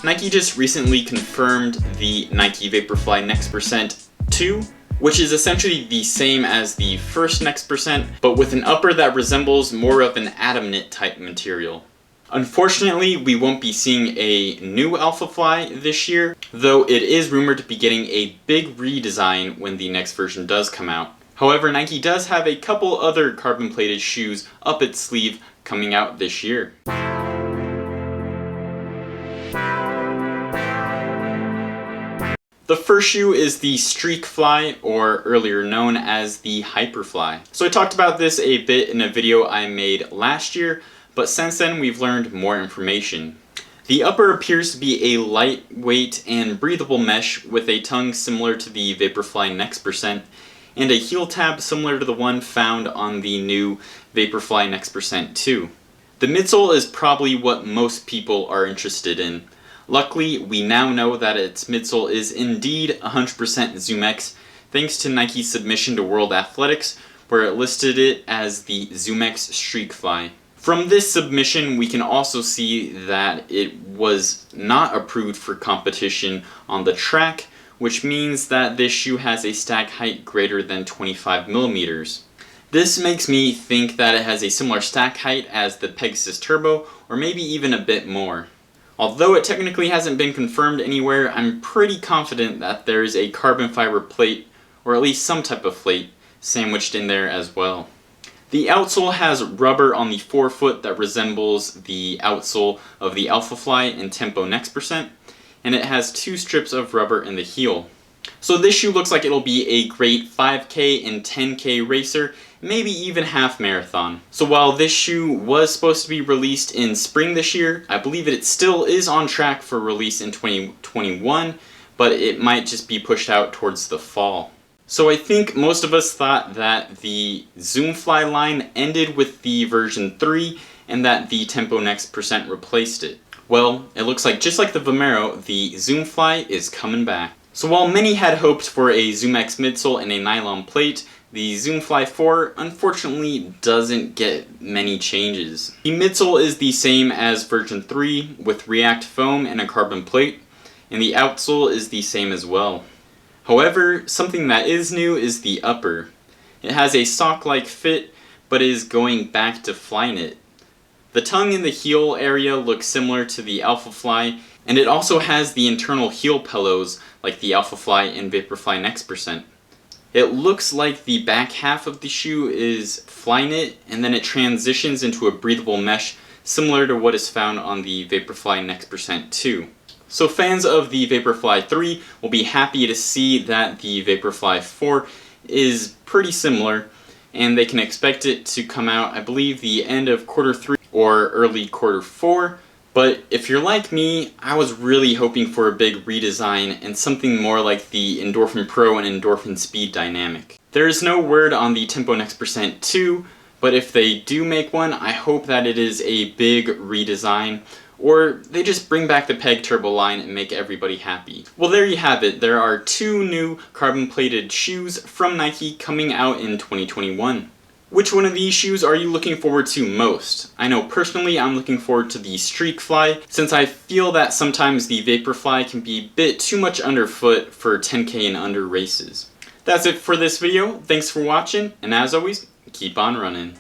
Nike just recently confirmed the Nike Vaporfly Next 2, which is essentially the same as the first Next %, but with an upper that resembles more of an atom knit type material. Unfortunately, we won't be seeing a new AlphaFly this year, though it is rumored to be getting a big redesign when the next version does come out. However, Nike does have a couple other carbon-plated shoes up its sleeve coming out this year. The first shoe is the StreakFly, or earlier known as the HyperFly. So I talked about this a bit in a video I made last year, but since then we've learned more information. The upper appears to be a lightweight and breathable mesh with a tongue similar to the Vaporfly Next % and a heel tab similar to the one found on the new Vaporfly Next % 2. The midsole is probably what most people are interested in. Luckily, we now know that its midsole is indeed 100% ZoomX, thanks to Nike's submission to World Athletics, where it listed it as the ZoomX StreakFly. From this submission, we can also see that it was not approved for competition on the track, which means that this shoe has a stack height greater than 25 millimeters. This makes me think that it has a similar stack height as the Pegasus Turbo, or maybe even a bit more. Although it technically hasn't been confirmed anywhere, I'm pretty confident that there is a carbon fiber plate, or at least some type of plate, sandwiched in there as well. The outsole has rubber on the forefoot that resembles the outsole of the AlphaFly and Tempo Next %, and it has 2 strips of rubber in the heel. So this shoe looks like it'll be a great 5K and 10K racer, maybe even half marathon. So while this shoe was supposed to be released in spring this year, I believe it still is on track for release in 2021, but it might just be pushed out towards the fall. So I think most of us thought that the ZoomFly line ended with the version 3 and that the Tempo Next % replaced it. Well, it looks like just like the Vomero, the ZoomFly is coming back. So while many had hoped for a ZoomX midsole and a nylon plate, the ZoomFly 4 unfortunately doesn't get many changes. The midsole is the same as version 3 with React foam and a carbon plate, and the outsole is the same as well. However, something that is new is the upper. It has a sock-like fit, but is going back to Flyknit. The tongue in the heel area looks similar to the AlphaFly, and it also has the internal heel pillows like the AlphaFly and Vaporfly Next %. It looks like the back half of the shoe is Flyknit, and then it transitions into a breathable mesh similar to what is found on the Vaporfly Next % 2. So fans of the Vaporfly 3 will be happy to see that the Vaporfly 4 is pretty similar, and they can expect it to come out, I believe, the end of quarter 3 or early quarter 4. But if you're like me, I was really hoping for a big redesign and something more like the Endorphin Pro and Endorphin Speed dynamic. There is no word on the Tempo Next % 2, but if they do make one, I hope that it is a big redesign, or they just bring back the Peg Turbo line and make everybody happy. Well, there you have it. There are 2 new carbon-plated shoes from Nike coming out in 2021. Which one of these shoes are you looking forward to most? I know personally I'm looking forward to the StreakFly, since I feel that sometimes the Vaporfly can be a bit too much underfoot for 10K and under races. That's it for this video. Thanks for watching, and as always, keep on running.